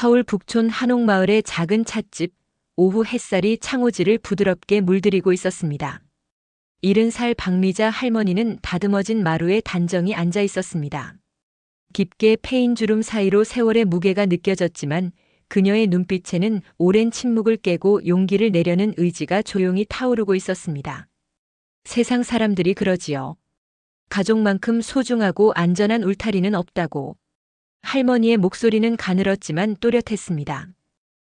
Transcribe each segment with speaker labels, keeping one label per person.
Speaker 1: 서울 북촌 한옥마을의 작은 찻집, 오후 햇살이 창호지를 부드럽게 물들이고 있었습니다. 70살 박미자 할머니는 다듬어진 마루에 단정히 앉아 있었습니다. 깊게 패인 주름 사이로 세월의 무게가 느껴졌지만 그녀의 눈빛에는 오랜 침묵을 깨고 용기를 내려는 의지가 조용히 타오르고 있었습니다. 세상 사람들이 그러지요. 가족만큼 소중하고 안전한 울타리는 없다고. 할머니의 목소리는 가늘었지만 또렷했습니다.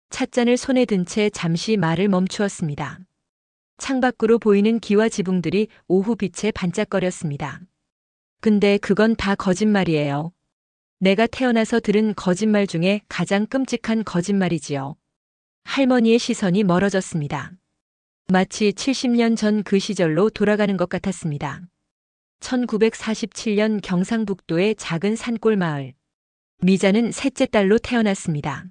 Speaker 1: 찻잔을 손에 든 채 잠시 말을 멈추었습니다. 창밖으로 보이는 기와 지붕들이 오후 빛에 반짝거렸습니다. 근데 그건 다 거짓말이에요. 내가 태어나서 들은 거짓말 중에 가장 끔찍한 거짓말이지요. 할머니의 시선이 멀어졌습니다. 마치 70년 전 그 시절로 돌아가는 것 같았습니다. 1947년 경상북도의 작은 산골 마을. 미자는 셋째 딸로 태어났습니다.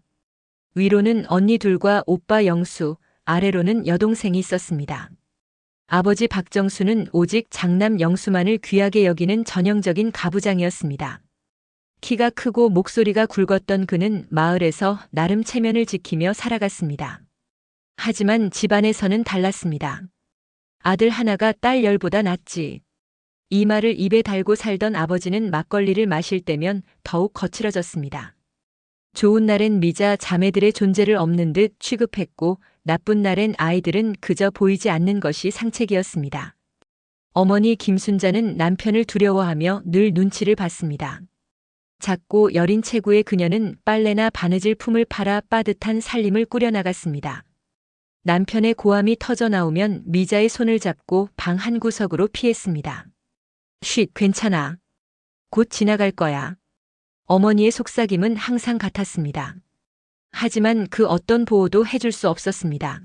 Speaker 1: 위로는 언니 둘과 오빠 영수, 아래로는 여동생이 있었습니다. 아버지 박정수는 오직 장남 영수만을 귀하게 여기는 전형적인 가부장이었습니다. 키가 크고 목소리가 굵었던 그는 마을에서 나름 체면을 지키며 살아갔습니다. 하지만 집안에서는 달랐습니다. 아들 하나가 딸 10보다 낫지. 이 말을 입에 달고 살던 아버지는 막걸리를 마실 때면 더욱 거칠어졌습니다. 좋은 날엔 미자 자매들의 존재를 없는 듯 취급했고 나쁜 날엔 아이들은 그저 보이지 않는 것이 상책이었습니다. 어머니 김순자는 남편을 두려워하며 늘 눈치를 봤습니다. 작고 여린 체구의 그녀는 빨래나 바느질 품을 팔아 빠듯한 살림을 꾸려나갔습니다. 남편의 고함이 터져 나오면 미자의 손을 잡고 방 한 구석으로 피했습니다. 쉿, 괜찮아. 곧 지나갈 거야. 어머니의 속삭임은 항상 같았습니다. 하지만 그 어떤 보호도 해줄 수 없었습니다.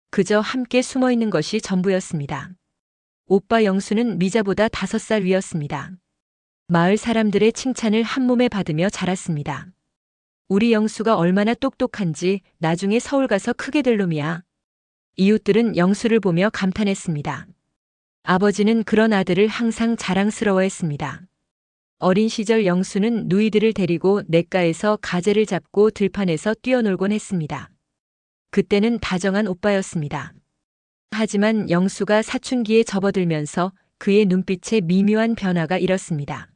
Speaker 1: 그저 함께 숨어 있는 것이 전부였습니다. 오빠 영수는 미자보다 5살 위였습니다. 마을 사람들의 칭찬을 한몸에 받으며 자랐습니다. 우리 영수가 얼마나 똑똑한지 나중에 서울 가서 크게 될 놈이야. 이웃들은 영수를 보며 감탄했습니다. 아버지는 그런 아들을 항상 자랑스러워했습니다. 어린 시절 영수는 누이들을 데리고 냇가에서 가재를 잡고 들판에서 뛰어놀곤 했습니다. 그때는 다정한 오빠였습니다. 하지만 영수가 사춘기에 접어들면서 그의 눈빛에 미묘한 변화가 일었습니다.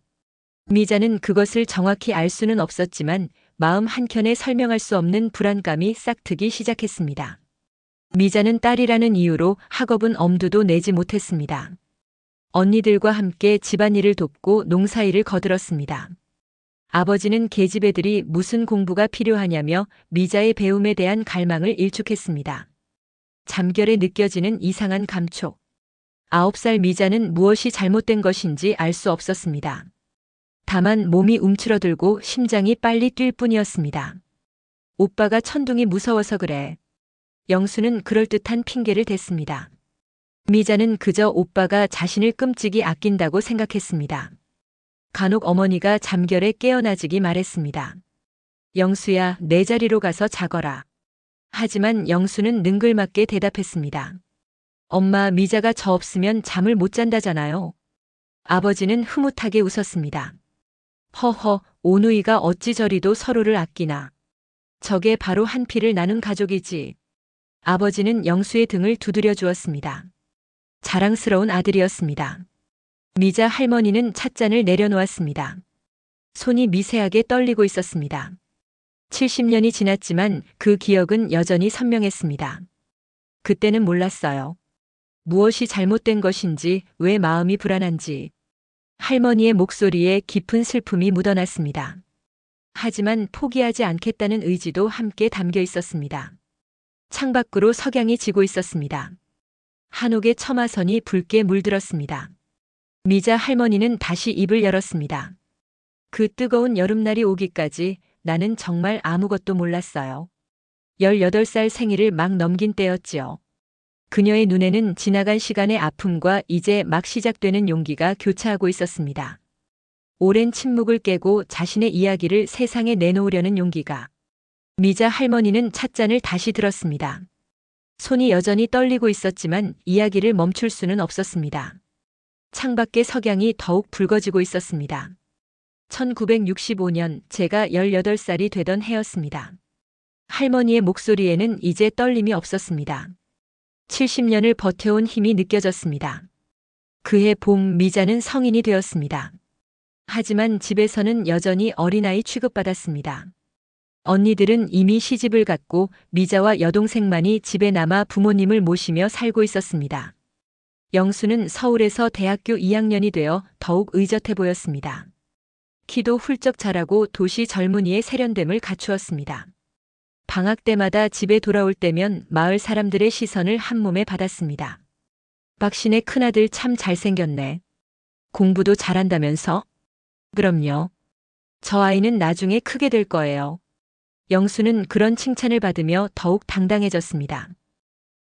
Speaker 1: 미자는 그것을 정확히 알 수는 없었지만 마음 한켠에 설명할 수 없는 불안감이 싹트기 시작했습니다. 미자는 딸이라는 이유로 학업은 엄두도 내지 못했습니다. 언니들과 함께 집안일을 돕고 농사일을 거들었습니다. 아버지는 계집애들이 무슨 공부가 필요하냐며 미자의 배움에 대한 갈망을 일축했습니다. 잠결에 느껴지는 이상한 감촉. 9살 미자는 무엇이 잘못된 것인지 알 수 없었습니다. 다만 몸이 움츠러들고 심장이 빨리 뛸 뿐이었습니다. 오빠가 천둥이 무서워서 그래. 영수는 그럴듯한 핑계를 댔습니다. 미자는 그저 오빠가 자신을 끔찍이 아낀다고 생각했습니다. 간혹 어머니가 잠결에 깨어나지기 말했습니다. 영수야, 내 자리로 가서 자거라. 하지만 영수는 능글맞게 대답했습니다. 엄마, 미자가 저 없으면 잠을 못 잔다잖아요. 아버지는 흐뭇하게 웃었습니다. 허허, 오누이가 어찌 저리도 서로를 아끼나. 저게 바로 한 피를 나눈 가족이지. 아버지는 영수의 등을 두드려 주었습니다. 자랑스러운 아들이었습니다. 미자 할머니는 찻잔을 내려놓았습니다. 손이 미세하게 떨리고 있었습니다. 70년이 지났지만 그 기억은 여전히 선명했습니다. 그때는 몰랐어요. 무엇이 잘못된 것인지, 왜 마음이 불안한지. 할머니의 목소리에 깊은 슬픔이 묻어났습니다. 하지만 포기하지 않겠다는 의지도 함께 담겨 있었습니다. 창밖으로 석양이 지고 있었습니다. 한옥의 처마선이 붉게 물들었습니다. 미자 할머니는 다시 입을 열었습니다. 그 뜨거운 여름날이 오기까지 나는 정말 아무것도 몰랐어요. 18살 생일을 막 넘긴 때였지요. 그녀의 눈에는 지나간 시간의 아픔과 이제 막 시작되는 용기가 교차하고 있었습니다. 오랜 침묵을 깨고 자신의 이야기를 세상에 내놓으려는 용기가. 미자 할머니는 찻잔을 다시 들었습니다. 손이 여전히 떨리고 있었지만 이야기를 멈출 수는 없었습니다. 창밖의 석양이 더욱 붉어지고 있었습니다. 1965년 제가 18살이 되던 해였습니다. 할머니의 목소리에는 이제 떨림이 없었습니다. 70년을 버텨온 힘이 느껴졌습니다. 그해 봄 미자는 성인이 되었습니다. 하지만 집에서는 여전히 어린아이 취급받았습니다. 언니들은 이미 시집을 갔고 미자와 여동생만이 집에 남아 부모님을 모시며 살고 있었습니다. 영수는 서울에서 대학교 2학년이 되어 더욱 의젓해 보였습니다. 키도 훌쩍 자라고 도시 젊은이의 세련됨을 갖추었습니다. 방학 때마다 집에 돌아올 때면 마을 사람들의 시선을 한몸에 받았습니다. 박신의 큰아들 참 잘생겼네. 공부도 잘한다면서? 그럼요. 저 아이는 나중에 크게 될 거예요. 영수는 그런 칭찬을 받으며 더욱 당당해졌습니다.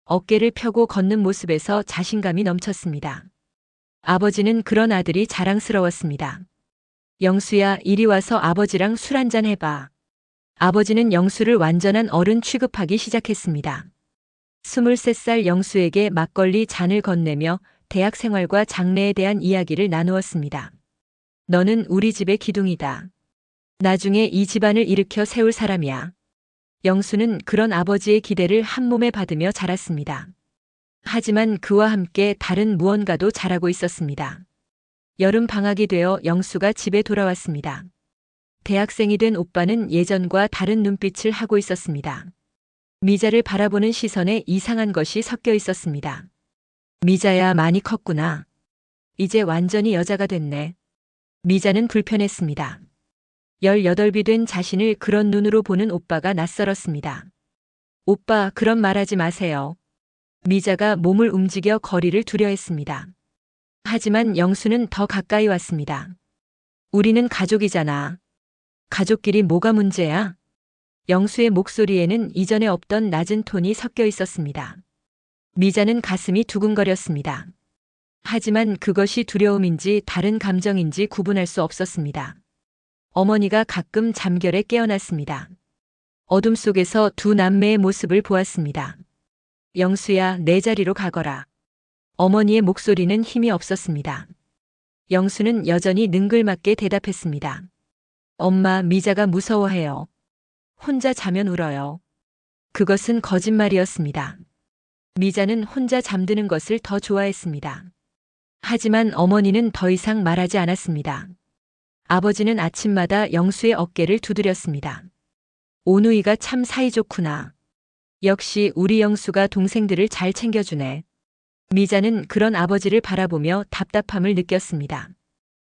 Speaker 1: 어깨를 펴고 걷는 모습에서 자신감이 넘쳤습니다. 아버지는 그런 아들이 자랑스러웠습니다. 영수야, 이리 와서 아버지랑 술 한잔 해봐. 아버지는 영수를 완전한 어른 취급하기 시작했습니다. 23살 영수에게 막걸리 잔을 건네며 대학 생활과 장래에 대한 이야기를 나누었습니다. 너는 우리 집의 기둥이다. 나중에 이 집안을 일으켜 세울 사람이야. 영수는 그런 아버지의 기대를 한몸에 받으며 자랐습니다. 하지만 그와 함께 다른 무언가도 자라고 있었습니다. 여름 방학이 되어 영수가 집에 돌아왔습니다. 대학생이 된 오빠는 예전과 다른 눈빛을 하고 있었습니다. 미자를 바라보는 시선에 이상한 것이 섞여 있었습니다. 미자야, 많이 컸구나. 이제 완전히 여자가 됐네. 미자는 불편했습니다. 18이 된 자신을 그런 눈으로 보는 오빠가 낯설었습니다. 오빠, 그런 말하지 마세요. 미자가 몸을 움직여 거리를 두려 했습니다. 하지만 영수는 더 가까이 왔습니다. 우리는 가족이잖아. 가족끼리 뭐가 문제야? 영수의 목소리에는 이전에 없던 낮은 톤이 섞여 있었습니다. 미자는 가슴이 두근거렸습니다. 하지만 그것이 두려움인지 다른 감정인지 구분할 수 없었습니다. 어머니가 가끔 잠결에 깨어났습니다. 어둠 속에서 두 남매의 모습을 보았습니다. 영수야, 내 자리로 가거라. 어머니의 목소리는 힘이 없었습니다. 영수는 여전히 능글맞게 대답했습니다. 엄마, 미자가 무서워해요. 혼자 자면 울어요. 그것은 거짓말이었습니다. 미자는 혼자 잠드는 것을 더 좋아했습니다. 하지만 어머니는 더 이상 말하지 않았습니다. 아버지는 아침마다 영수의 어깨를 두드렸습니다. 오누이가 참 사이좋구나. 역시 우리 영수가 동생들을 잘 챙겨주네. 미자는 그런 아버지를 바라보며 답답함을 느꼈습니다.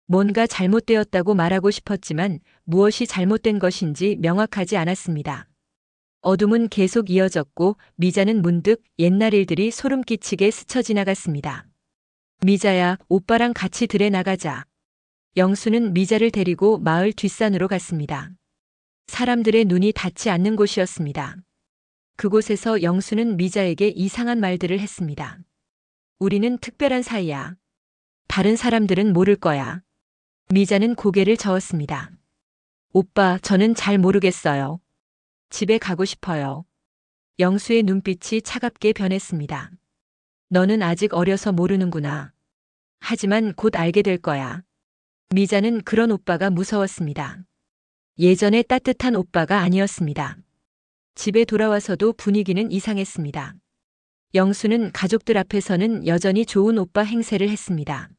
Speaker 1: 뭔가 잘못되었다고 말하고 싶었지만 무엇이 잘못된 것인지 명확하지 않았습니다. 어둠은 계속 이어졌고 미자는 문득 옛날 일들이 소름 끼치게 스쳐 지나갔습니다. 미자야, 오빠랑 같이 들에 나가자. 영수는 미자를 데리고 마을 뒷산으로 갔습니다. 사람들의 눈이 닿지 않는 곳이었습니다. 그곳에서 영수는 미자에게 이상한 말들을 했습니다. 우리는 특별한 사이야. 다른 사람들은 모를 거야. 미자는 고개를 저었습니다. 오빠, 저는 잘 모르겠어요. 집에 가고 싶어요. 영수의 눈빛이 차갑게 변했습니다. 너는 아직 어려서 모르는구나. 하지만 곧 알게 될 거야. 미자는 그런 오빠가 무서웠습니다. 예전에 따뜻한 오빠가 아니었습니다. 집에 돌아와서도 분위기는 이상했습니다. 영수는 가족들 앞에서는 여전히 좋은 오빠 행세를 했습니다.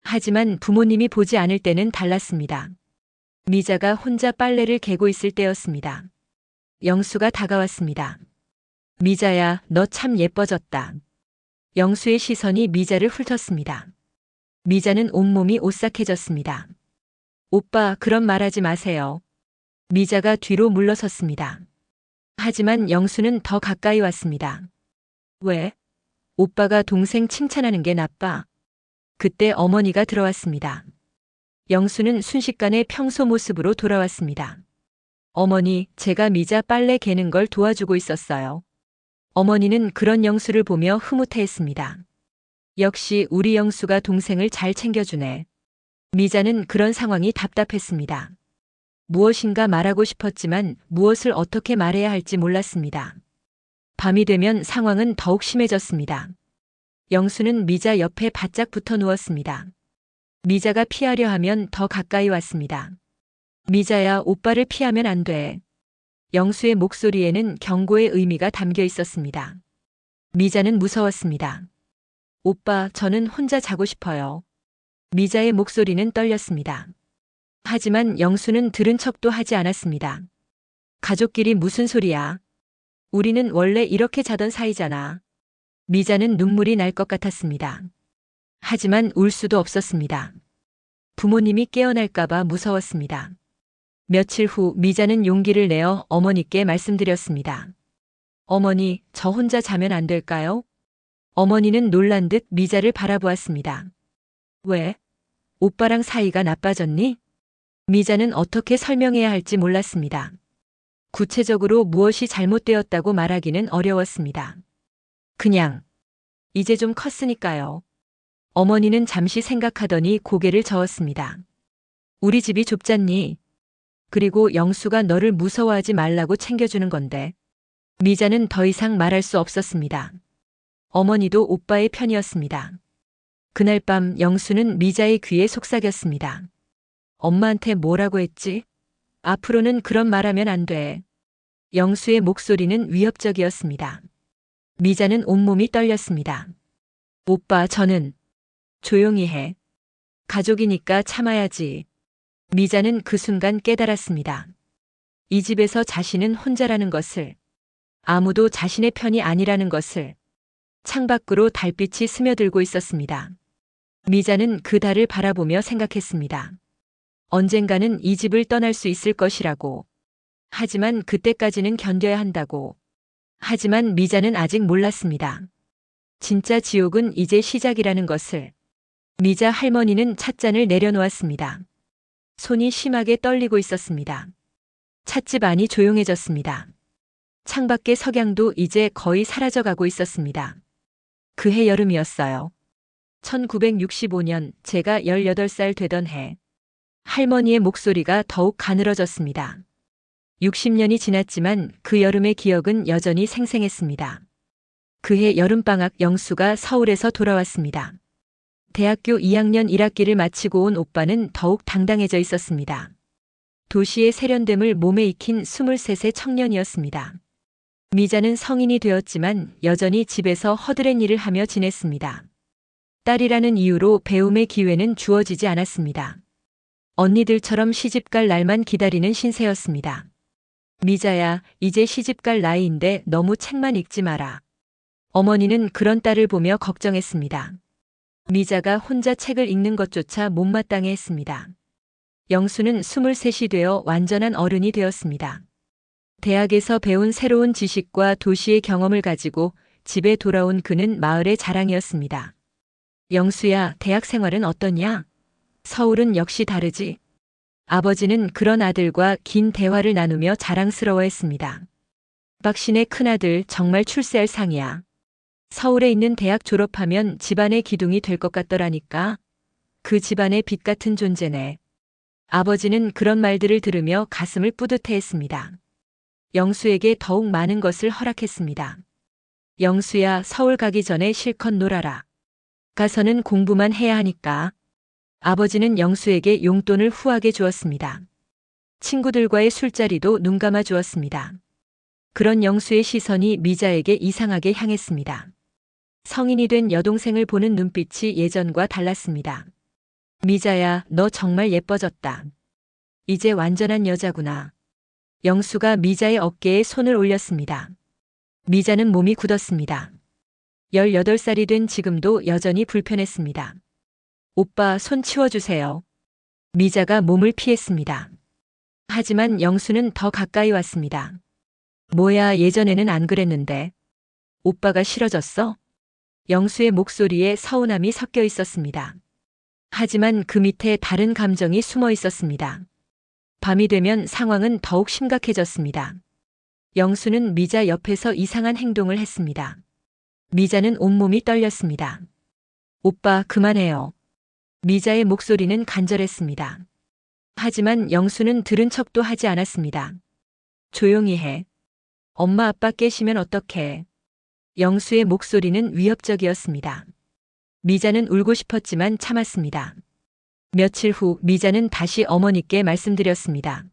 Speaker 1: 하지만 부모님이 보지 않을 때는 달랐습니다. 미자가 혼자 빨래를 개고 있을 때였습니다. 영수가 다가왔습니다. 미자야, 너 참 예뻐졌다. 영수의 시선이 미자를 훑었습니다. 미자는 온몸이 오싹해졌습니다. 오빠, 그런 말하지 마세요. 미자가 뒤로 물러섰습니다. 하지만 영수는 더 가까이 왔습니다. 왜? 오빠가 동생 칭찬하는 게 나빠. 그때 어머니가 들어왔습니다. 영수는 순식간에 평소 모습으로 돌아왔습니다. 어머니, 제가 미자 빨래 개는 걸 도와주고 있었어요. 어머니는 그런 영수를 보며 흐뭇해했습니다. 역시 우리 영수가 동생을 잘 챙겨주네. 미자는 그런 상황이 답답했습니다. 무엇인가 말하고 싶었지만 무엇을 어떻게 말해야 할지 몰랐습니다. 밤이 되면 상황은 더욱 심해졌습니다. 영수는 미자 옆에 바짝 붙어 누웠습니다. 미자가 피하려 하면 더 가까이 왔습니다. 미자야, 오빠를 피하면 안 돼. 영수의 목소리에는 경고의 의미가 담겨 있었습니다. 미자는 무서웠습니다. 오빠, 저는 혼자 자고 싶어요. 미자의 목소리는 떨렸습니다. 하지만 영수는 들은 척도 하지 않았습니다. 가족끼리 무슨 소리야? 우리는 원래 이렇게 자던 사이잖아. 미자는 눈물이 날 것 같았습니다. 하지만 울 수도 없었습니다. 부모님이 깨어날까봐 무서웠습니다. 며칠 후 미자는 용기를 내어 어머니께 말씀드렸습니다. 어머니, 저 혼자 자면 안 될까요? 어머니는 놀란 듯 미자를 바라보았습니다. 왜? 오빠랑 사이가 나빠졌니? 미자는 어떻게 설명해야 할지 몰랐습니다. 구체적으로 무엇이 잘못되었다고 말하기는 어려웠습니다. 그냥, 이제 좀 컸으니까요. 어머니는 잠시 생각하더니 고개를 저었습니다. 우리 집이 좁잖니. 그리고 영수가 너를 무서워하지 말라고 챙겨주는 건데. 미자는 더 이상 말할 수 없었습니다. 어머니도 오빠의 편이었습니다. 그날 밤 영수는 미자의 귀에 속삭였습니다. 엄마한테 뭐라고 했지? 앞으로는 그런 말하면 안 돼. 영수의 목소리는 위협적이었습니다. 미자는 온몸이 떨렸습니다. 오빠, 저는 조용히 해. 가족이니까 참아야지. 미자는 그 순간 깨달았습니다. 이 집에서 자신은 혼자라는 것을, 아무도 자신의 편이 아니라는 것을. 창밖으로 달빛이 스며들고 있었습니다. 미자는 그 달을 바라보며 생각했습니다. 언젠가는 이 집을 떠날 수 있을 것이라고. 하지만 그때까지는 견뎌야 한다고. 하지만 미자는 아직 몰랐습니다. 진짜 지옥은 이제 시작이라는 것을. 미자 할머니는 찻잔을 내려놓았습니다. 손이 심하게 떨리고 있었습니다. 찻집 안이 조용해졌습니다. 창밖의 석양도 이제 거의 사라져가고 있었습니다. 그해 여름이었어요. 1965년 제가 18살 되던 해. 할머니의 목소리가 더욱 가늘어졌습니다. 60년이 지났지만 그 여름의 기억은 여전히 생생했습니다. 그해 여름방학 영수가 서울에서 돌아왔습니다. 대학교 2학년 1학기를 마치고 온 오빠는 더욱 당당해져 있었습니다. 도시의 세련됨을 몸에 익힌 23세 청년이었습니다. 미자는 성인이 되었지만 여전히 집에서 허드렛 일을 하며 지냈습니다. 딸이라는 이유로 배움의 기회는 주어지지 않았습니다. 언니들처럼 시집갈 날만 기다리는 신세였습니다. 미자야, 이제 시집갈 나이인데 너무 책만 읽지 마라. 어머니는 그런 딸을 보며 걱정했습니다. 미자가 혼자 책을 읽는 것조차 못마땅해 했습니다. 영수는 23이 되어 완전한 어른이 되었습니다. 대학에서 배운 새로운 지식과 도시의 경험을 가지고 집에 돌아온 그는 마을의 자랑이었습니다. 영수야, 대학 생활은 어떠냐? 서울은 역시 다르지. 아버지는 그런 아들과 긴 대화를 나누며 자랑스러워했습니다. 박신의 큰아들 정말 출세할 상이야. 서울에 있는 대학 졸업하면 집안의 기둥이 될 것 같더라니까. 그 집안의 빛 같은 존재네. 아버지는 그런 말들을 들으며 가슴을 뿌듯해했습니다. 영수에게 더욱 많은 것을 허락했습니다. 영수야, 서울 가기 전에 실컷 놀아라. 가서는 공부만 해야 하니까. 아버지는 영수에게 용돈을 후하게 주었습니다. 친구들과의 술자리도 눈감아 주었습니다. 그런 영수의 시선이 미자에게 이상하게 향했습니다. 성인이 된 여동생을 보는 눈빛이 예전과 달랐습니다. 미자야, 너 정말 예뻐졌다. 이제 완전한 여자구나. 영수가 미자의 어깨에 손을 올렸습니다. 미자는 몸이 굳었습니다. 18살이 된 지금도 여전히 불편했습니다. 오빠, 손 치워주세요. 미자가 몸을 피했습니다. 하지만 영수는 더 가까이 왔습니다. 뭐야, 예전에는 안 그랬는데. 오빠가 싫어졌어? 영수의 목소리에 서운함이 섞여 있었습니다. 하지만 그 밑에 다른 감정이 숨어 있었습니다. 밤이 되면 상황은 더욱 심각해졌습니다. 영수는 미자 옆에서 이상한 행동을 했습니다. 미자는 온몸이 떨렸습니다. 오빠, 그만해요. 미자의 목소리는 간절했습니다. 하지만 영수는 들은 척도 하지 않았습니다. 조용히 해. 엄마 아빠 깨시면 어떡해. 영수의 목소리는 위협적이었습니다. 미자는 울고 싶었지만 참았습니다. 며칠 후 미자는 다시 어머니께 말씀드렸습니다.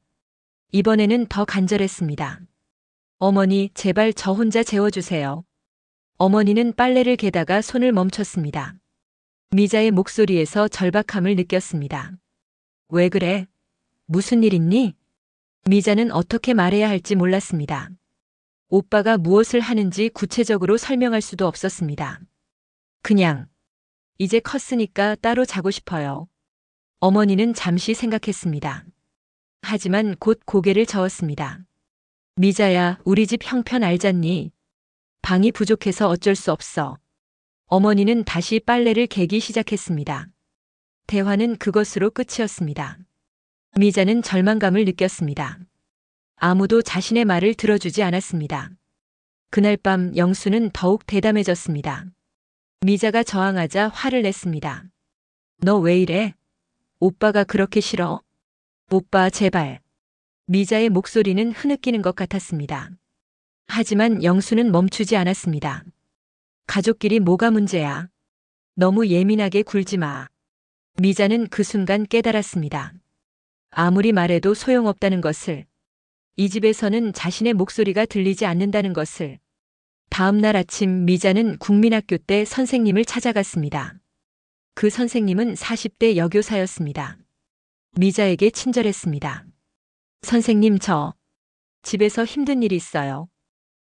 Speaker 1: 이번에는 더 간절했습니다. 어머니, 제발 저 혼자 재워주세요. 어머니는 빨래를 개다가 손을 멈췄습니다. 미자의 목소리에서 절박함을 느꼈습니다. 왜 그래? 무슨 일 있니? 미자는 어떻게 말해야 할지 몰랐습니다. 오빠가 무엇을 하는지 구체적으로 설명할 수도 없었습니다. 그냥, 이제 컸으니까 따로 자고 싶어요. 어머니는 잠시 생각했습니다. 하지만 곧 고개를 저었습니다. 미자야, 우리 집 형편 알잖니? 방이 부족해서 어쩔 수 없어. 어머니는 다시 빨래를 개기 시작했습니다. 대화는 그것으로 끝이었습니다. 미자는 절망감을 느꼈습니다. 아무도 자신의 말을 들어주지 않았습니다. 그날 밤 영수는 더욱 대담해졌습니다. 미자가 저항하자 화를 냈습니다. 너 왜 이래? 오빠가 그렇게 싫어? 오빠 제발. 미자의 목소리는 흐느끼는 것 같았습니다. 하지만 영수는 멈추지 않았습니다. 가족끼리 뭐가 문제야? 너무 예민하게 굴지 마. 미자는 그 순간 깨달았습니다. 아무리 말해도 소용없다는 것을, 이 집에서는 자신의 목소리가 들리지 않는다는 것을. 다음 날 아침 미자는 국민학교 때 선생님을 찾아갔습니다. 그 선생님은 40대 여교사였습니다. 미자에게 친절했습니다. 선생님, 저 집에서 힘든 일이 있어요.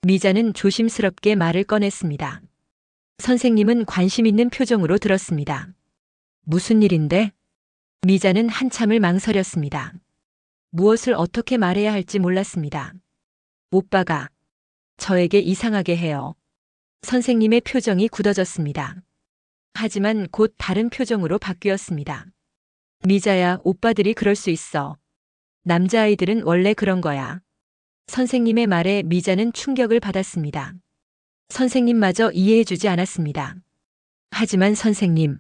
Speaker 1: 미자는 조심스럽게 말을 꺼냈습니다. 선생님은 관심 있는 표정으로 들었습니다. 무슨 일인데? 미자는 한참을 망설였습니다. 무엇을 어떻게 말해야 할지 몰랐습니다. 오빠가 저에게 이상하게 해요. 선생님의 표정이 굳어졌습니다. 하지만 곧 다른 표정으로 바뀌었습니다. 미자야, 오빠들이 그럴 수 있어. 남자아이들은 원래 그런 거야. 선생님의 말에 미자는 충격을 받았습니다. 선생님마저 이해해주지 않았습니다. 하지만 선생님,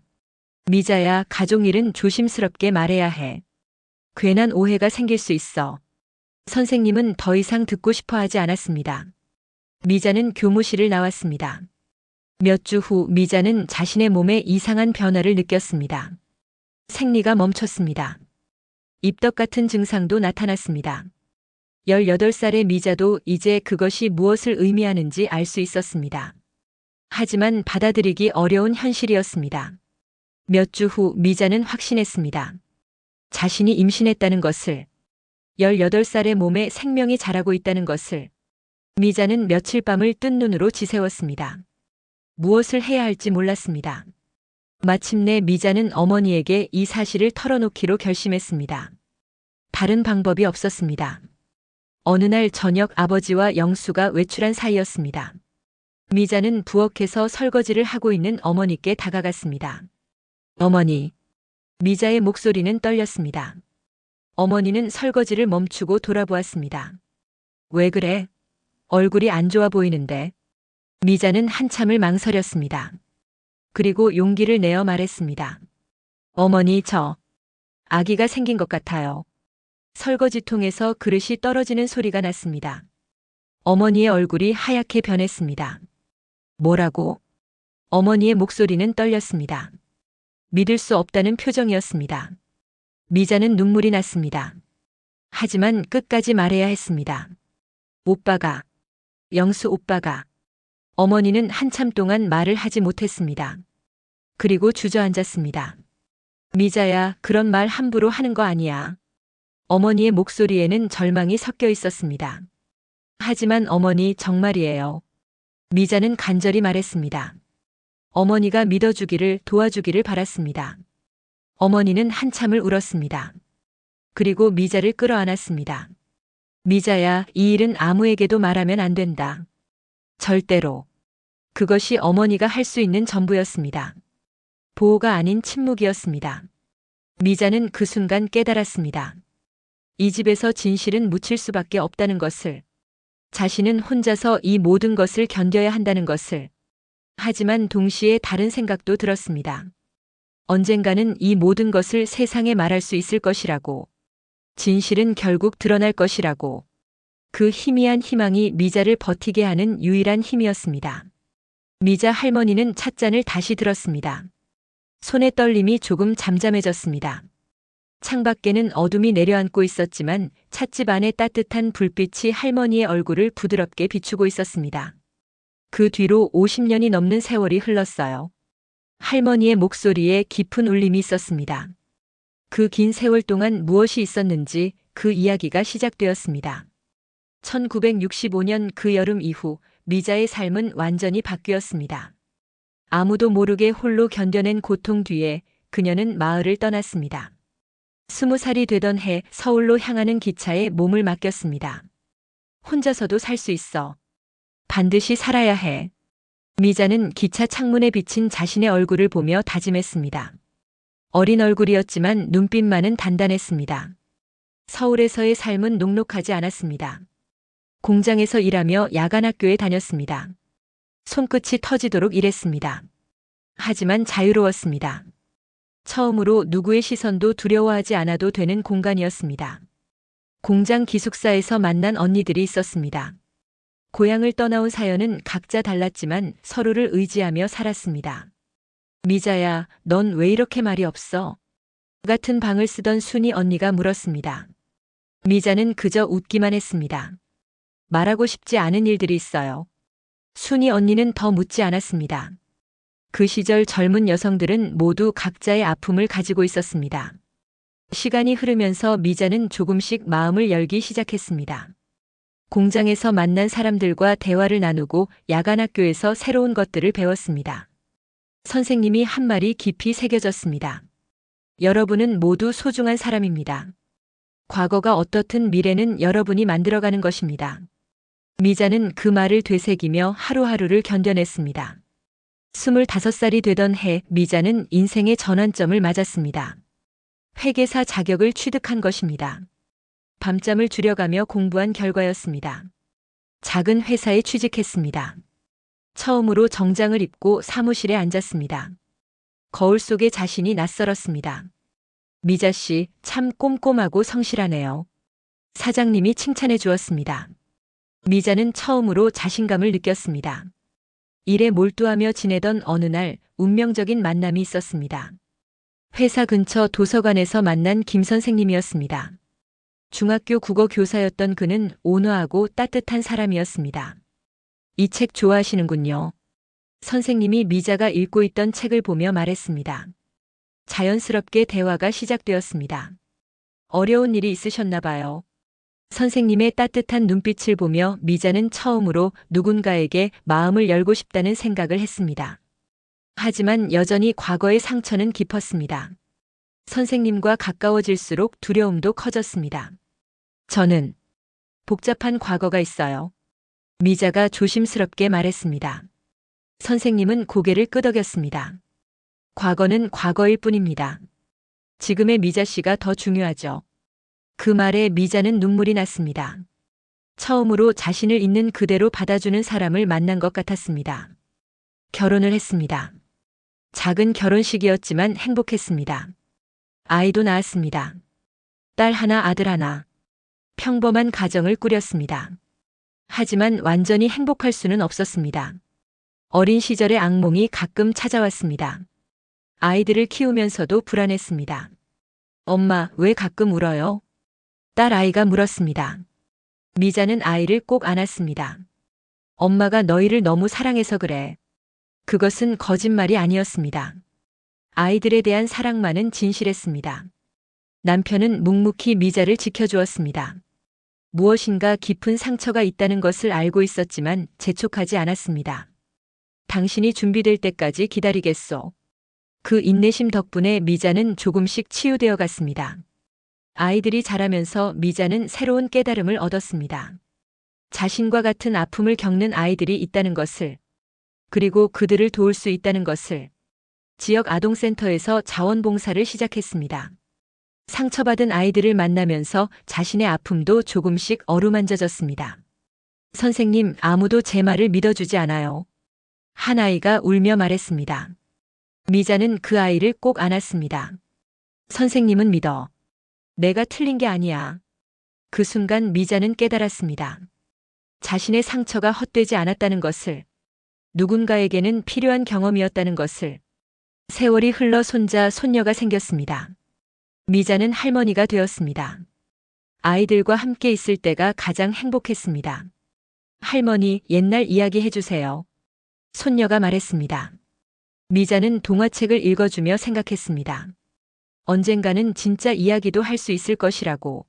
Speaker 1: 미자야, 가족 일은 조심스럽게 말해야 해. 괜한 오해가 생길 수 있어. 선생님은 더 이상 듣고 싶어 하지 않았습니다. 미자는 교무실을 나왔습니다. 몇 주 후 미자는 자신의 몸에 이상한 변화를 느꼈습니다. 생리가 멈췄습니다. 입덧 같은 증상도 나타났습니다. 18살의 미자도 이제 그것이 무엇을 의미하는지 알 수 있었습니다. 하지만 받아들이기 어려운 현실이었습니다. 몇 주 후 미자는 확신했습니다. 자신이 임신했다는 것을, 18살의 몸에 생명이 자라고 있다는 것을. 미자는 며칠 밤을 뜬 눈으로 지새웠습니다. 무엇을 해야 할지 몰랐습니다. 마침내 미자는 어머니에게 이 사실을 털어놓기로 결심했습니다. 다른 방법이 없었습니다. 어느 날 저녁 아버지와 영수가 외출한 사이였습니다. 미자는 부엌에서 설거지를 하고 있는 어머니께 다가갔습니다. 어머니. 미자의 목소리는 떨렸습니다. 어머니는 설거지를 멈추고 돌아보았습니다. 왜 그래? 얼굴이 안 좋아 보이는데. 미자는 한참을 망설였습니다. 그리고 용기를 내어 말했습니다. 어머니, 저 아기가 생긴 것 같아요. 설거지통에서 그릇이 떨어지는 소리가 났습니다. 어머니의 얼굴이 하얗게 변했습니다. 뭐라고? 어머니의 목소리는 떨렸습니다. 믿을 수 없다는 표정이었습니다. 미자는 눈물이 났습니다. 하지만 끝까지 말해야 했습니다. 오빠가, 영수 오빠가. 어머니는 한참 동안 말을 하지 못했습니다. 그리고 주저앉았습니다. 미자야, 그런 말 함부로 하는 거 아니야. 어머니의 목소리에는 절망이 섞여 있었습니다. 하지만 어머니, 정말이에요. 미자는 간절히 말했습니다. 어머니가 믿어주기를, 도와주기를 바랐습니다. 어머니는 한참을 울었습니다. 그리고 미자를 끌어안았습니다. 미자야, 이 일은 아무에게도 말하면 안 된다. 절대로. 그것이 어머니가 할 수 있는 전부였습니다. 보호가 아닌 침묵이었습니다. 미자는 그 순간 깨달았습니다. 이 집에서 진실은 묻힐 수밖에 없다는 것을. 자신은 혼자서 이 모든 것을 견뎌야 한다는 것을. 하지만 동시에 다른 생각도 들었습니다. 언젠가는 이 모든 것을 세상에 말할 수 있을 것이라고. 진실은 결국 드러날 것이라고. 그 희미한 희망이 미자를 버티게 하는 유일한 힘이었습니다. 미자 할머니는 찻잔을 다시 들었습니다. 손의 떨림이 조금 잠잠해졌습니다. 창밖에는 어둠이 내려앉고 있었지만 찻집 안에 따뜻한 불빛이 할머니의 얼굴을 부드럽게 비추고 있었습니다. 그 뒤로 50년이 넘는 세월이 흘렀어요. 할머니의 목소리에 깊은 울림이 있었습니다. 그 긴 세월 동안 무엇이 있었는지 그 이야기가 시작되었습니다. 1965년 그 여름 이후 미자의 삶은 완전히 바뀌었습니다. 아무도 모르게 홀로 견뎌낸 고통 뒤에 그녀는 마을을 떠났습니다. 20살이 되던 해 서울로 향하는 기차에 몸을 맡겼습니다. 혼자서도 살 수 있어. 반드시 살아야 해. 미자는 기차 창문에 비친 자신의 얼굴을 보며 다짐했습니다. 어린 얼굴이었지만 눈빛만은 단단했습니다. 서울에서의 삶은 녹록하지 않았습니다. 공장에서 일하며 야간 학교에 다녔습니다. 손끝이 터지도록 일했습니다. 하지만 자유로웠습니다. 처음으로 누구의 시선도 두려워하지 않아도 되는 공간이었습니다. 공장 기숙사에서 만난 언니들이 있었습니다. 고향을 떠나온 사연은 각자 달랐지만 서로를 의지하며 살았습니다. 미자야, 넌 왜 이렇게 말이 없어? 같은 방을 쓰던 순이 언니가 물었습니다. 미자는 그저 웃기만 했습니다. 말하고 싶지 않은 일들이 있어요. 순이 언니는 더 묻지 않았습니다. 그 시절 젊은 여성들은 모두 각자의 아픔을 가지고 있었습니다. 시간이 흐르면서 미자는 조금씩 마음을 열기 시작했습니다. 공장에서 만난 사람들과 대화를 나누고 야간 학교에서 새로운 것들을 배웠습니다. 선생님이 한 말이 깊이 새겨졌습니다. 여러분은 모두 소중한 사람입니다. 과거가 어떻든 미래는 여러분이 만들어가는 것입니다. 미자는 그 말을 되새기며 하루하루를 견뎌냈습니다. 25살이 되던 해 미자는 인생의 전환점을 맞았습니다. 회계사 자격을 취득한 것입니다. 밤잠을 줄여가며 공부한 결과였습니다. 작은 회사에 취직했습니다. 처음으로 정장을 입고 사무실에 앉았습니다. 거울 속에 자신이 낯설었습니다. 미자 씨, 참 꼼꼼하고 성실하네요. 사장님이 칭찬해 주었습니다. 미자는 처음으로 자신감을 느꼈습니다. 일에 몰두하며 지내던 어느 날 운명적인 만남이 있었습니다. 회사 근처 도서관에서 만난 김 선생님이었습니다. 중학교 국어 교사였던 그는 온화하고 따뜻한 사람이었습니다. 이 책 좋아하시는군요. 선생님이 미자가 읽고 있던 책을 보며 말했습니다. 자연스럽게 대화가 시작되었습니다. 어려운 일이 있으셨나 봐요. 선생님의 따뜻한 눈빛을 보며 미자는 처음으로 누군가에게 마음을 열고 싶다는 생각을 했습니다. 하지만 여전히 과거의 상처는 깊었습니다. 선생님과 가까워질수록 두려움도 커졌습니다. 저는 복잡한 과거가 있어요. 미자가 조심스럽게 말했습니다. 선생님은 고개를 끄덕였습니다. 과거는 과거일 뿐입니다. 지금의 미자 씨가 더 중요하죠. 그 말에 미자는 눈물이 났습니다. 처음으로 자신을 있는 그대로 받아주는 사람을 만난 것 같았습니다. 결혼을 했습니다. 작은 결혼식이었지만 행복했습니다. 아이도 낳았습니다. 딸 하나, 아들 하나. 평범한 가정을 꾸렸습니다. 하지만 완전히 행복할 수는 없었습니다. 어린 시절의 악몽이 가끔 찾아왔습니다. 아이들을 키우면서도 불안했습니다. 엄마, 왜 가끔 울어요? 딸 아이가 물었습니다. 미자는 아이를 꼭 안았습니다. 엄마가 너희를 너무 사랑해서 그래. 그것은 거짓말이 아니었습니다. 아이들에 대한 사랑만은 진실했습니다. 남편은 묵묵히 미자를 지켜주었습니다. 무엇인가 깊은 상처가 있다는 것을 알고 있었지만 재촉하지 않았습니다. 당신이 준비될 때까지 기다리겠소. 그 인내심 덕분에 미자는 조금씩 치유되어 갔습니다. 아이들이 자라면서 미자는 새로운 깨달음을 얻었습니다. 자신과 같은 아픔을 겪는 아이들이 있다는 것을, 그리고 그들을 도울 수 있다는 것을. 지역 아동센터에서 자원봉사를 시작했습니다. 상처받은 아이들을 만나면서 자신의 아픔도 조금씩 어루만져졌습니다. 선생님, 아무도 제 말을 믿어주지 않아요. 한 아이가 울며 말했습니다. 미자는 그 아이를 꼭 안았습니다. 선생님은 믿어. 내가 틀린 게 아니야. 그 순간 미자는 깨달았습니다. 자신의 상처가 헛되지 않았다는 것을, 누군가에게는 필요한 경험이었다는 것을. 세월이 흘러 손자, 손녀가 생겼습니다. 미자는 할머니가 되었습니다. 아이들과 함께 있을 때가 가장 행복했습니다. 할머니, 옛날 이야기 해주세요. 손녀가 말했습니다. 미자는 동화책을 읽어주며 생각했습니다. 언젠가는 진짜 이야기도 할 수 있을 것이라고.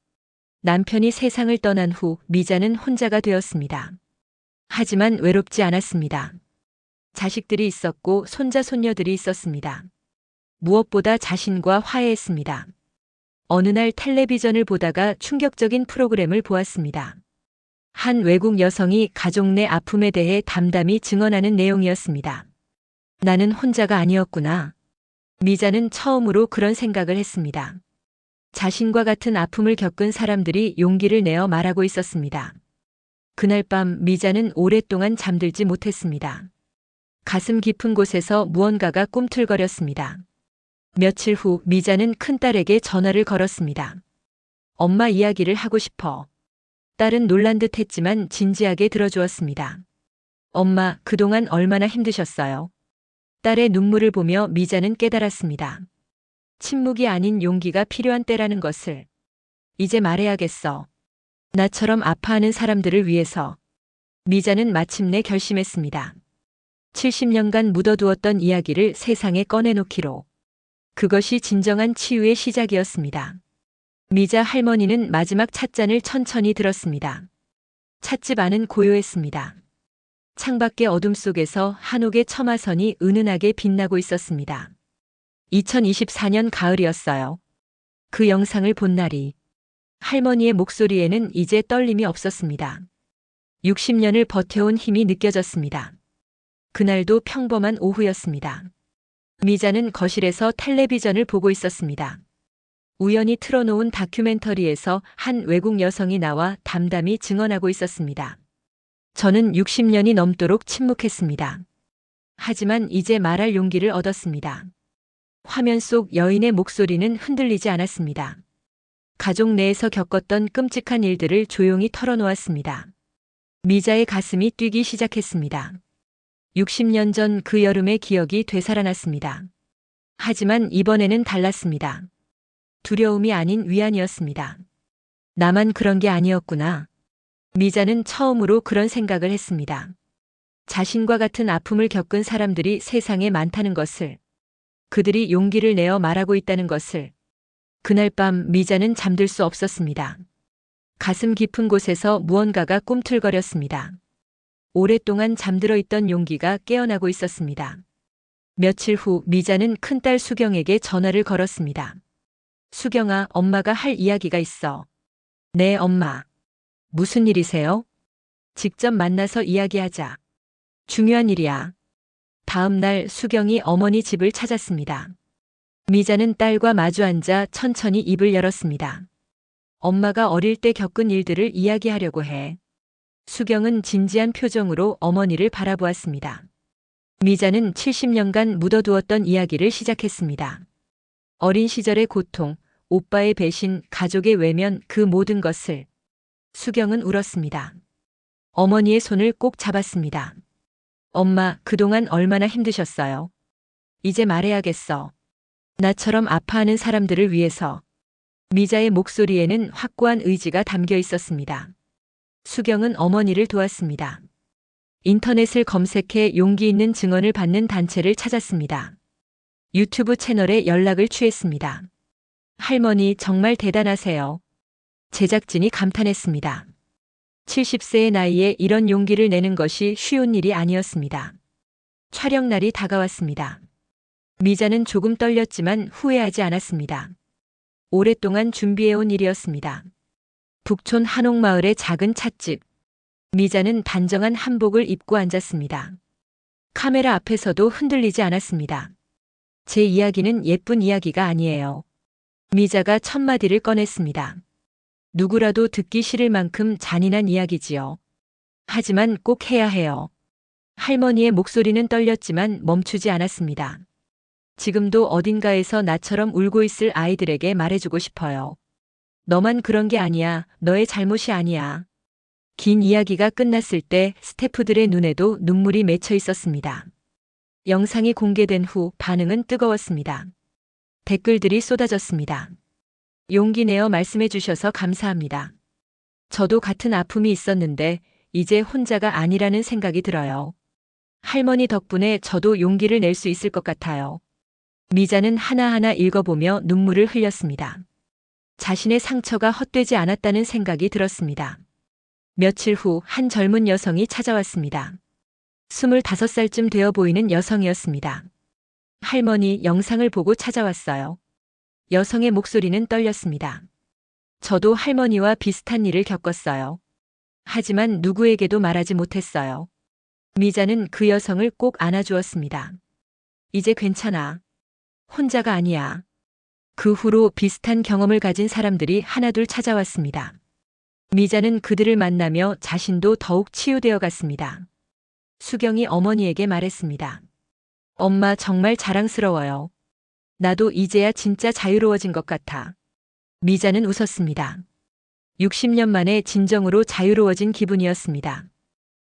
Speaker 1: 남편이 세상을 떠난 후 미자는 혼자가 되었습니다. 하지만 외롭지 않았습니다. 자식들이 있었고 손자 손녀들이 있었습니다. 무엇보다 자신과 화해했습니다. 어느 날 텔레비전을 보다가 충격적인 프로그램을 보았습니다. 한 외국 여성이 가족 내 아픔에 대해 담담히 증언하는 내용이었습니다. 나는 혼자가 아니었구나. 미자는 처음으로 그런 생각을 했습니다. 자신과 같은 아픔을 겪은 사람들이 용기를 내어 말하고 있었습니다. 그날 밤 미자는 오랫동안 잠들지 못했습니다. 가슴 깊은 곳에서 무언가가 꿈틀거렸습니다. 며칠 후 미자는 큰딸에게 전화를 걸었습니다. 엄마 이야기를 하고 싶어. 딸은 놀란 듯 했지만 진지하게 들어주었습니다. 엄마, 그동안 얼마나 힘드셨어요? 딸의 눈물을 보며 미자는 깨달았습니다. 침묵이 아닌 용기가 필요한 때라는 것을. 이제 말해야겠어. 나처럼 아파하는 사람들을 위해서. 미자는 마침내 결심했습니다. 70년간 묻어두었던 이야기를 세상에 꺼내놓기로. 그것이 진정한 치유의 시작이었습니다. 미자 할머니는 마지막 찻잔을 천천히 들었습니다. 찻집 안은 고요했습니다. 창밖의 어둠 속에서 한옥의 처마선이 은은하게 빛나고 있었습니다. 2024년 가을이었어요. 그 영상을 본 날이. 할머니의 목소리에는 이제 떨림이 없었습니다. 60년을 버텨온 힘이 느껴졌습니다. 그날도 평범한 오후였습니다. 미자는 거실에서 텔레비전을 보고 있었습니다. 우연히 틀어놓은 다큐멘터리에서 한 외국 여성이 나와 담담히 증언하고 있었습니다. 저는 60년이 넘도록 침묵했습니다. 하지만 이제 말할 용기를 얻었습니다. 화면 속 여인의 목소리는 흔들리지 않았습니다. 가족 내에서 겪었던 끔찍한 일들을 조용히 털어놓았습니다. 미자의 가슴이 뛰기 시작했습니다. 60년 전 그 여름의 기억이 되살아났습니다. 하지만 이번에는 달랐습니다. 두려움이 아닌 위안이었습니다. 나만 그런 게 아니었구나. 미자는 처음으로 그런 생각을 했습니다. 자신과 같은 아픔을 겪은 사람들이 세상에 많다는 것을, 그들이 용기를 내어 말하고 있다는 것을. 그날 밤 미자는 잠들 수 없었습니다. 가슴 깊은 곳에서 무언가가 꿈틀거렸습니다. 오랫동안 잠들어 있던 용기가 깨어나고 있었습니다. 며칠 후 미자는 큰딸 수경에게 전화를 걸었습니다. 수경아, 엄마가 할 이야기가 있어. 네, 엄마. 무슨 일이세요? 직접 만나서 이야기하자. 중요한 일이야. 다음 날 수경이 어머니 집을 찾았습니다. 미자는 딸과 마주 앉아 천천히 입을 열었습니다. 엄마가 어릴 때 겪은 일들을 이야기하려고 해. 수경은 진지한 표정으로 어머니를 바라보았습니다. 미자는 70년간 묻어두었던 이야기를 시작했습니다. 어린 시절의 고통, 오빠의 배신, 가족의 외면, 그 모든 것을. 수경은 울었습니다. 어머니의 손을 꼭 잡았습니다. 엄마, 그동안 얼마나 힘드셨어요? 이제 말해야겠어. 나처럼 아파하는 사람들을 위해서. 미자의 목소리에는 확고한 의지가 담겨 있었습니다. 수경은 어머니를 도왔습니다. 인터넷을 검색해 용기 있는 증언을 받는 단체를 찾았습니다. 유튜브 채널에 연락을 취했습니다. 할머니, 정말 대단하세요. 제작진이 감탄했습니다. 70세의 나이에 이런 용기를 내는 것이 쉬운 일이 아니었습니다. 촬영 날이 다가왔습니다. 미자는 조금 떨렸지만 후회하지 않았습니다. 오랫동안 준비해온 일이었습니다. 북촌 한옥마을의 작은 찻집. 미자는 단정한 한복을 입고 앉았습니다. 카메라 앞에서도 흔들리지 않았습니다. 제 이야기는 예쁜 이야기가 아니에요. 미자가 첫 마디를 꺼냈습니다. 누구라도 듣기 싫을 만큼 잔인한 이야기지요. 하지만 꼭 해야 해요. 할머니의 목소리는 떨렸지만 멈추지 않았습니다. 지금도 어딘가에서 나처럼 울고 있을 아이들에게 말해주고 싶어요. 너만 그런 게 아니야. 너의 잘못이 아니야. 긴 이야기가 끝났을 때 스태프들의 눈에도 눈물이 맺혀 있었습니다. 영상이 공개된 후 반응은 뜨거웠습니다. 댓글들이 쏟아졌습니다. 용기 내어 말씀해 주셔서 감사합니다. 저도 같은 아픔이 있었는데 이제 혼자가 아니라는 생각이 들어요. 할머니 덕분에 저도 용기를 낼 수 있을 것 같아요. 미자는 하나하나 읽어보며 눈물을 흘렸습니다. 자신의 상처가 헛되지 않았다는 생각이 들었습니다. 며칠 후 한 젊은 여성이 찾아왔습니다. 25살쯤 되어 보이는 여성이었습니다. 할머니, 영상을 보고 찾아왔어요. 여성의 목소리는 떨렸습니다. 저도 할머니와 비슷한 일을 겪었어요. 하지만 누구에게도 말하지 못했어요. 미자는 그 여성을 꼭 안아주었습니다. 이제 괜찮아. 혼자가 아니야. 그 후로 비슷한 경험을 가진 사람들이 하나둘 찾아왔습니다. 미자는 그들을 만나며 자신도 더욱 치유되어 갔습니다. 수경이 어머니에게 말했습니다. 엄마 정말 자랑스러워요. 나도 이제야 진짜 자유로워진 것 같아. 미자는 웃었습니다. 60년 만에 진정으로 자유로워진 기분이었습니다.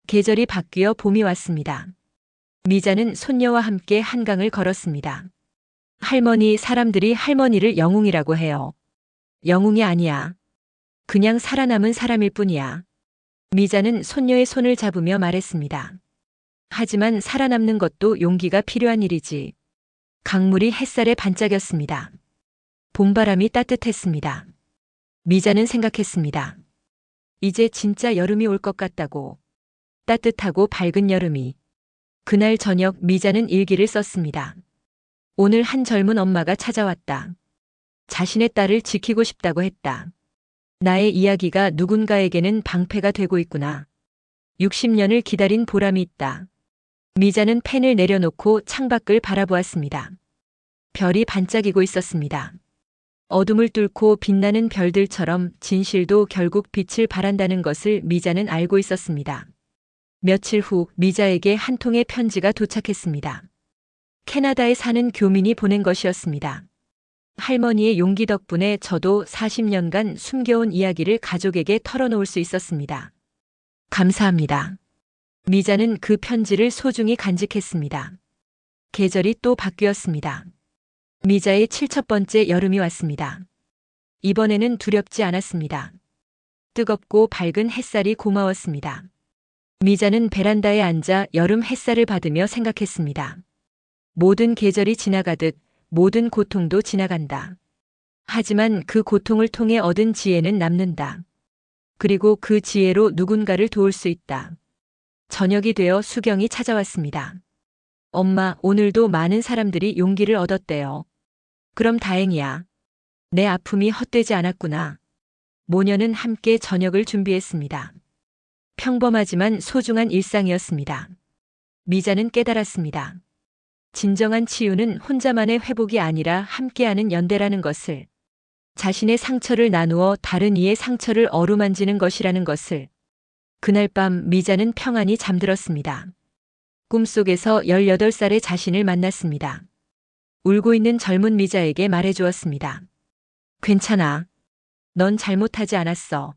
Speaker 1: 계절이 바뀌어 봄이 왔습니다. 미자는 손녀와 함께 한강을 걸었습니다. 할머니, 사람들이 할머니를 영웅이라고 해요. 영웅이 아니야. 그냥 살아남은 사람일 뿐이야. 미자는 손녀의 손을 잡으며 말했습니다. 하지만 살아남는 것도 용기가 필요한 일이지. 강물이 햇살에 반짝였습니다. 봄바람이 따뜻했습니다. 미자는 생각했습니다. 이제 진짜 여름이 올 것 같다고. 따뜻하고 밝은 여름이. 그날 저녁 미자는 일기를 썼습니다. 오늘 한 젊은 엄마가 찾아왔다. 자신의 딸을 지키고 싶다고 했다. 나의 이야기가 누군가에게는 방패가 되고 있구나. 60년을 기다린 보람이 있다. 미자는 펜을 내려놓고 창밖을 바라보았습니다. 별이 반짝이고 있었습니다. 어둠을 뚫고 빛나는 별들처럼 진실도 결국 빛을 발한다는 것을 미자는 알고 있었습니다. 며칠 후 미자에게 한 통의 편지가 도착했습니다. 캐나다에 사는 교민이 보낸 것이었습니다. 할머니의 용기 덕분에 저도 40년간 숨겨온 이야기를 가족에게 털어놓을 수 있었습니다. 감사합니다. 미자는 그 편지를 소중히 간직했습니다. 계절이 또 바뀌었습니다. 미자의 7번째 여름이 왔습니다. 이번에는 두렵지 않았습니다. 뜨겁고 밝은 햇살이 고마웠습니다. 미자는 베란다에 앉아 여름 햇살을 받으며 생각했습니다. 모든 계절이 지나가듯 모든 고통도 지나간다. 하지만 그 고통을 통해 얻은 지혜는 남는다. 그리고 그 지혜로 누군가를 도울 수 있다. 저녁이 되어 수경이 찾아왔습니다. 엄마, 오늘도 많은 사람들이 용기를 얻었대요. 그럼 다행이야. 내 아픔이 헛되지 않았구나. 모녀는 함께 저녁을 준비했습니다. 평범하지만 소중한 일상이었습니다. 미자는 깨달았습니다. 진정한 치유는 혼자만의 회복이 아니라 함께하는 연대라는 것을, 자신의 상처를 나누어 다른 이의 상처를 어루만지는 것이라는 것을. 그날 밤 미자는 평안히 잠들었습니다. 꿈속에서 18살의 자신을 만났습니다. 울고 있는 젊은 미자에게 말해주었습니다. 괜찮아. 넌 잘못하지 않았어.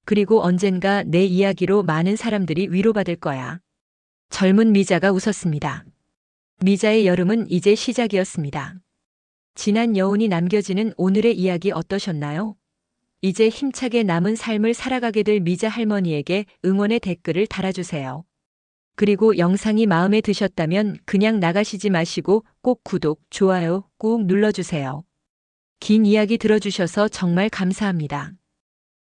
Speaker 1: 그리고 언젠가 내 이야기로 많은 사람들이 위로받을 거야. 젊은 미자가 웃었습니다. 미자의 여름은 이제 시작이었습니다. 지난 여운이 남겨지는 오늘의 이야기 어떠셨나요? 이제 힘차게 남은 삶을 살아가게 될 미자 할머니에게 응원의 댓글을 달아주세요. 그리고 영상이 마음에 드셨다면 그냥 나가시지 마시고 꼭 구독, 좋아요 꾹 눌러주세요. 긴 이야기 들어주셔서 정말 감사합니다.